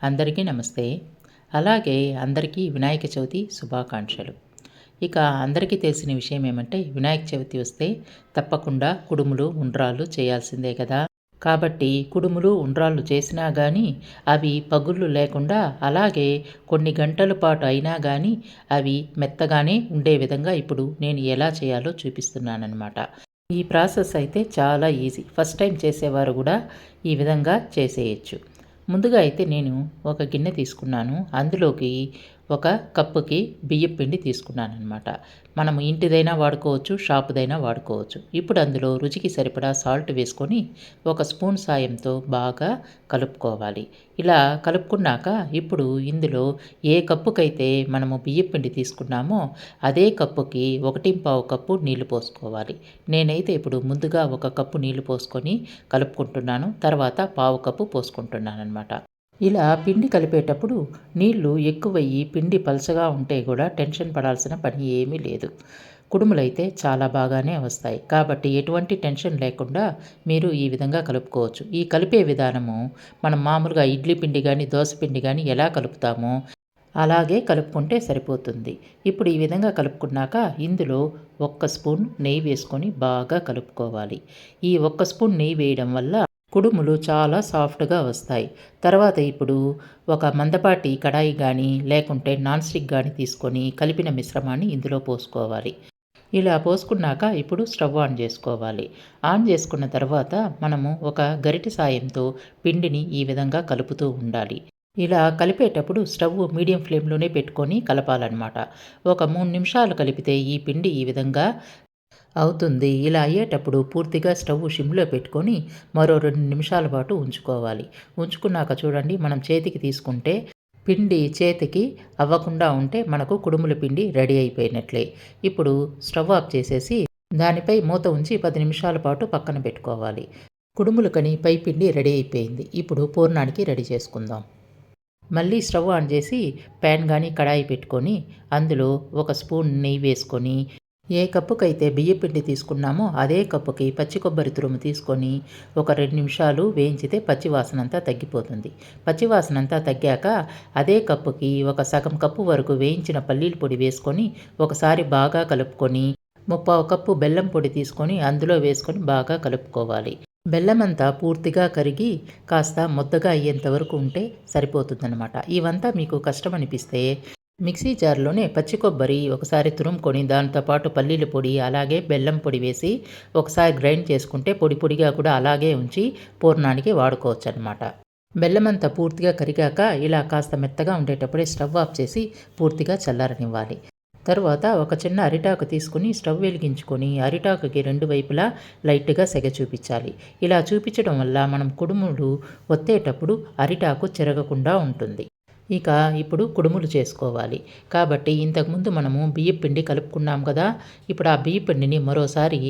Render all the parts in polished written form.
అందరికీ నమస్తే. అలాగే అందరికీ వినాయక చవితి శుభాకాంక్షలు. ఇక అందరికీ తెలిసిన విషయం ఏమంటే వినాయక చవితి వస్తే తప్పకుండా కుడుములు, ఉండ్రాళ్ళు చేయాల్సిందే కదా! కాబట్టి కుడుములు, ఉండ్రాళ్ళు చేసినా గానీ అవి పగుళ్ళు లేకుండా అలాగే కొన్ని గంటల పాటు అయినా గానీ అవి మెత్తగానే ఉండే విధంగా ఇప్పుడు నేను ఎలా చేయాలో చూపిస్తున్నాననమాట. ఈ ప్రాసెస్ అయితే చాలా ఈజీ. ఫస్ట్ టైం చేసేవారు గూడా ఈ విధంగా చేసేయొచ్చు. ముందుగా అయితే నేను ఒక గిన్నె తీసుకున్నాను. అందులోకి ఒక కప్పుకి బియ్యపు పిండి తీసుకున్నాననమాట. మనం ఇంటిదైనా వాడుకోవచ్చు, షాపుదైనా వాడుకోవచ్చు. ఇప్పుడు అందులో రుచికి సరిపడా సాల్ట్ వేసుకొని ఒక స్పూన్ సాయంతో బాగా కలుపుకోవాలి. ఇలా కలుపుకున్నాక ఇప్పుడు ఇందులో ఏ కప్పుకైతే మనము బియ్యపు పిండి తీసుకున్నామో అదే కప్పుకి 1/4 కప్పు నీళ్లు పోసుకోవాలి. నేనైతే ఇప్పుడు ముందుగా ఒక కప్పు నీళ్లు పోసుకొని కలుపుకుంటున్నాను. తర్వాత పావు కప్పు పోసుకుంటున్నాననమాట. ఇలా పిండి కలిపేటప్పుడు నీళ్లు ఎక్కువయ్యి పిండి పలచగా ఉంటే కూడా టెన్షన్ పడాల్సిన పని ఏమీ లేదు. కుడుములైతే చాలా బాగానే వస్తాయి. కాబట్టి ఎటువంటి టెన్షన్ లేకుండా మీరు ఈ విధంగా కలుపుకోవచ్చు. ఈ కలిపే విధానము మనం మామూలుగా ఇడ్లీ పిండి కానీ, దోస పిండి కానీ ఎలా కలుపుతామో అలాగే కలుపుకుంటే సరిపోతుంది. ఇప్పుడు ఈ విధంగా కలుపుకున్నాక ఇందులో ఒక్క స్పూన్ నెయ్యి వేసుకొని బాగా కలుపుకోవాలి. ఈ ఒక్క స్పూన్ నెయ్యి వేయడం వల్ల కుడుములు చాలా సాఫ్ట్‌గా వస్తాయి. తర్వాత ఇప్పుడు ఒక మందపాటి కడాయి గానీ, లేకుంటే నాన్ స్టిక్ గానీ తీసుకొని కలిపిన మిశ్రమాన్ని ఇందులో పోసుకోవాలి. ఇలా పోసుకున్నాక ఇప్పుడు స్టవ్ ఆన్ చేసుకోవాలి. ఆన్ చేసుకున్న తర్వాత మనము ఒక గరిటె సాయంతో పిండిని ఈ విధంగా కలుపుతూ ఉండాలి. ఇలా కలిపేటప్పుడు స్టవ్ మీడియం ఫ్లేమ్‌లోనే పెట్టుకొని కలపాలనమాట. ఒక 3 నిమిషాలు కలిపితే ఈ పిండి ఈ విధంగా అవుతుంది. ఇలా అయ్యేటప్పుడు పూర్తిగా స్టవ్ సిమ్‌లో పెట్టుకొని మరో 2 నిమిషాల పాటు ఉంచుకోవాలి. ఉంచుకున్నాక చూడండి మనం చేతికి తీసుకుంటే పిండి చేతికి అవ్వకుండా ఉంటే మనకు కుడుముల పిండి రెడీ అయిపోయినట్లే. ఇప్పుడు స్టవ్ ఆఫ్ చేసేసి దానిపై మూత ఉంచి 10 నిమిషాల పాటు పక్కన పెట్టుకోవాలి. కుడుములకని పై పిండి రెడీ అయిపోయింది. ఇప్పుడు పూర్ణానికి రెడీ చేసుకుందాం. మళ్ళీ స్టవ్ ఆన్ చేసి ప్యాన్ గానీ, కడాయి పెట్టుకొని అందులో ఒక స్పూన్ నెయ్యి వేసుకొని ఏ కప్పుకైతే బియ్యపిండి తీసుకున్నామో అదే కప్పుకి పచ్చి కొబ్బరి తురుము తీసుకొని ఒక 2 నిమిషాలు వేయించితే పచ్చి వాసనంతా తగ్గిపోతుంది. పచ్చి వాసనంతా తగ్గాక అదే కప్పుకి ఒక సగం కప్పు వరకు వేయించిన పల్లీల పొడి వేసుకొని ఒకసారి బాగా కలుపుకొని 3/4 కప్పు బెల్లం పొడి తీసుకొని అందులో వేసుకొని బాగా కలుపుకోవాలి. బెల్లమంతా పూర్తిగా కరిగి కాస్త ముద్దగా అయ్యేంత వరకు ఉంటే సరిపోతుందనమాట. ఇవంతా మీకు కష్టం అనిపిస్తే మిక్సీ జార్లోనే పచ్చి కొబ్బరి ఒకసారి తురుముకొని దాంతో పాటు పల్లీల పొడి అలాగే బెల్లం పొడి వేసి ఒకసారి గ్రైండ్ చేసుకుంటే పొడి పొడిగా కూడా అలాగే ఉంచి పూర్ణానికి వాడుకోవచ్చు అనమాట. బెల్లమంతా పూర్తిగా కరిగాక ఇలా కాస్త మెత్తగా ఉండేటప్పుడే స్టవ్ ఆఫ్ చేసి పూర్తిగా చల్లారనివ్వాలి. తరువాత ఒక చిన్న అరిటాకు తీసుకుని స్టవ్ వెలిగించుకొని అరిటాకుకి 2 వైపులా లైట్గా సెగ చూపించాలి. ఇలా చూపించడం వల్ల మనం కుడుములు ఒత్తేటప్పుడు అరిటాకు చెరగకుండా ఉంటుంది. ఇక ఇప్పుడు కుడుములు చేసుకోవాలి. కాబట్టి ఇంతకుముందు మనము బియ్యపు పిండి కలుపుకున్నాం కదా! ఇప్పుడు ఆ బియ్యపు పిండిని మరోసారి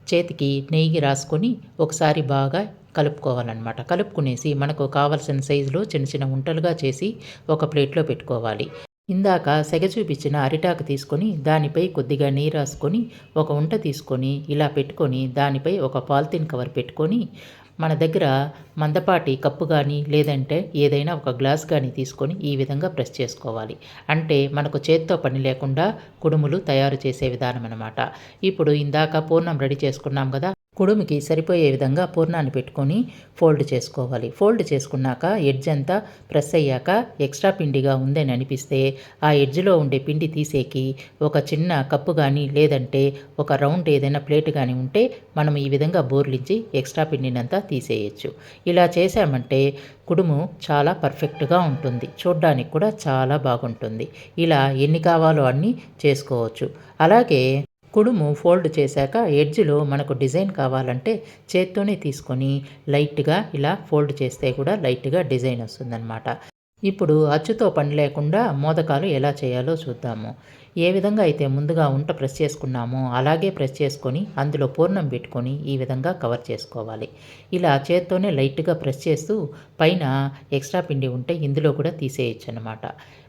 చేతికి నెయ్యి రాసుకొని ఒకసారి బాగా కలుపుకోవాలన్నమాట. కలుపుకునేసి మనకు కావలసిన సైజులో చిన్న చిన్న ఉంటలుగా చేసి ఒక ప్లేట్‌లో పెట్టుకోవాలి. ఇందాక సెగ చూపించిన అరిటాకు తీసుకొని దానిపై కొద్దిగా నెయ్యి రాసుకొని ఒక ఉంట తీసుకొని ఇలా పెట్టుకొని దానిపై ఒక పాలిథీన్ కవర్ పెట్టుకొని మన దగ్గర మందపాటి కప్పు కానీ లేదంటే ఏదైనా ఒక గ్లాస్ కానీ తీసుకొని ఈ విధంగా ప్రెస్ చేసుకోవాలి. అంటే మనకు చేత్తో పని లేకుండా కుడుములు తయారు చేసే విధానం అనమాట. ఇప్పుడు ఇందాక పూర్ణం రెడీ చేసుకున్నాం కదా! కుడుముకి సరిపోయే విధంగా పూర్ణాన్ని పెట్టుకొని ఫోల్డ్ చేసుకోవాలి. ఫోల్డ్ చేసుకున్నాక ఎడ్జ్ అంతా ప్రెస్ అయ్యాక ఎక్స్ట్రా పిండిగా ఉందని అనిపిస్తే ఆ ఎడ్జ్లో ఉండే పిండి తీసేకి ఒక చిన్న కప్పు కానీ లేదంటే ఒక రౌండ్ ఏదైనా ప్లేట్ కానీ ఉంటే మనం ఈ విధంగా బోర్లించి ఎక్స్ట్రా పిండినంతా తీసేయచ్చు. ఇలా చేసామంటే కుడుము చాలా పర్ఫెక్ట్గా ఉంటుంది. చూడ్డానికి కూడా చాలా బాగుంటుంది. ఇలా ఎన్ని కావాలో అన్నీ చేసుకోవచ్చు. అలాగే కుడుము ఫోల్డ్ చేశాక ఎడ్జ్‌లో మనకు డిజైన్ కావాలంటే చేత్తోనే తీసుకొని లైట్‌గా ఇలా ఫోల్డ్ చేస్తే కూడా లైట్‌గా డిజైన్ వస్తుందన్నమాట. ఇప్పుడు అచ్చుతో పని లేకుండా మోదకాలు ఎలా చేయాలో చూద్దాము. ఏ విధంగా అయితే ముందుగా ఉంట ప్రెస్ చేసుకున్నామో అలాగే ప్రెస్ చేసుకొని అందులో పూర్ణం పెట్టుకొని ఈ విధంగా కవర్ చేసుకోవాలి. ఇలా చేత్తోనే లైట్‌గా ప్రెస్ చేస్తూ పైన ఎక్స్ట్రా పిండి ఉంటే ఇందులో కూడా తీసేయొచ్చనమాట.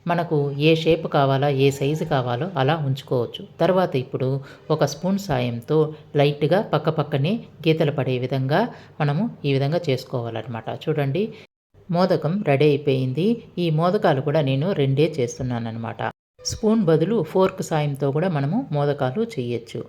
మనకు ఏ షేప్ కావాలా, ఏ సైజు కావాలో అలా ఉంచుకోవచ్చు. తర్వాత ఇప్పుడు ఒక స్పూన్ సాయంతో లైట్‌గా పక్కపక్కనే గీతలు పడే విధంగా మనము ఈ విధంగా చేసుకోవాలన్నమాట. చూడండి మోదకం రెడీ అయిపోయింది. ఈ మోదకాలు కూడా నేను 2 చేస్తున్నానన్నమాట. స్పూన్ బదులు ఫోర్క్ సాయంతో కూడా మనము మోదకాలు చేయొచ్చు.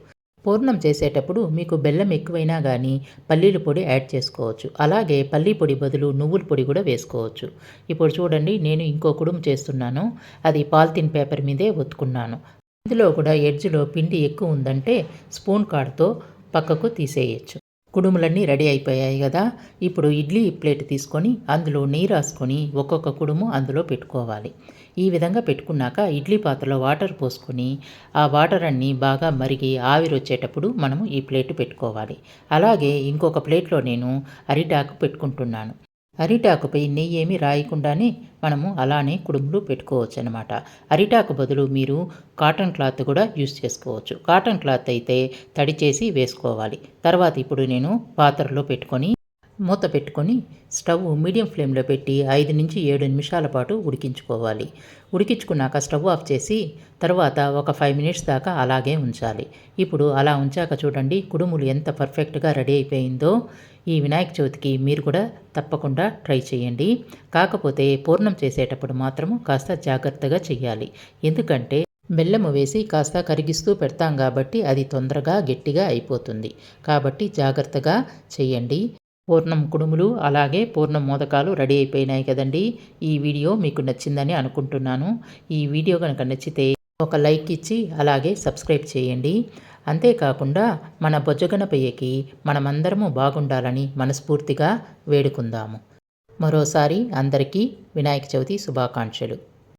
పూర్ణం చేసేటప్పుడు మీకు బెల్లం ఎక్కువైనా గానీ పల్లీల పొడి యాడ్ చేసుకోవచ్చు. అలాగే పల్లీ పొడి బదులు నువ్వుల పొడి కూడా వేసుకోవచ్చు. ఇప్పుడు చూడండి, నేను ఇంకో కుడుము చేస్తున్నాను. అది పాలిథిన్ పేపర్ మీదే ఒత్తుకున్నాను. ఇందులో కూడా ఎడ్జ్‌లో పిండి ఎక్కువ ఉందంటే స్పూన్ కాడతో పక్కకు తీసేయొచ్చు. కుడుములన్నీ రెడీ అయిపోయాయి కదా! ఇప్పుడు ఇడ్లీ ప్లేట్ తీసుకొని అందులో నెయ్యి రాసుకొని ఒక్కొక్క కుడుము అందులో పెట్టుకోవాలి. ఈ విధంగా పెట్టుకున్నాక ఇడ్లీ పాత్రలో వాటర్ పోసుకొని ఆ వాటర్ అన్నీ బాగా మరిగి ఆవిరొచ్చేటప్పుడు మనము ఈ ప్లేట్ పెట్టుకోవాలి. అలాగే ఇంకొక ప్లేట్‌లో నేను అరిటాకు పెట్టుకుంటున్నాను. అరిటాకుపై నెయ్యేమి రాయకుండానే మనము అలానే కుడుములు పెట్టుకోవచ్చనమాట. అరిటాకు బదులు మీరు కాటన్ క్లాత్ కూడా యూజ్ చేసుకోవచ్చు. కాటన్ క్లాత్ అయితే తడి చేసి వేసుకోవాలి. తర్వాత ఇప్పుడు నేను పాత్రలో పెట్టుకొని మూత పెట్టుకొని స్టవ్ మీడియం ఫ్లేమ్లో పెట్టి 5-7 నిమిషాల పాటు ఉడికించుకోవాలి. ఉడికించుకున్నాక స్టవ్ ఆఫ్ చేసి తర్వాత ఒక 5 మినిట్స్ దాకా అలాగే ఉంచాలి. ఇప్పుడు అలా ఉంచాక చూడండి, కుడుములు ఎంత పర్ఫెక్ట్‌గా రెడీ అయిపోయిందో. ఈ వినాయక చవితికి మీరు కూడా తప్పకుండా ట్రై చేయండి. కాకపోతే పూర్ణం చేసేటప్పుడు మాత్రము కాస్త జాగ్రత్తగా చెయ్యాలి. ఎందుకంటే బెల్లము వేసి కాస్త కరిగిస్తూ పెడతాం కాబట్టి అది తొందరగా గట్టిగా అయిపోతుంది. కాబట్టి జాగ్రత్తగా చెయ్యండి. పూర్ణం కుడుములు అలాగే పూర్ణం మోదకాలు రెడీ అయిపోయినాయి కదండీ! ఈ వీడియో మీకు నచ్చిందని అనుకుంటున్నాను. ఈ వీడియో గనుక నచ్చితే ఒక లైక్ ఇచ్చి అలాగే సబ్స్క్రైబ్ చేయండి. అంతేకాకుండా మన బొజ్జగణపయ్యకి మనమందరము బాగుండాలని మనస్ఫూర్తిగా వేడుకుందాము. మరోసారి అందరికీ వినాయక చవితి శుభాకాంక్షలు.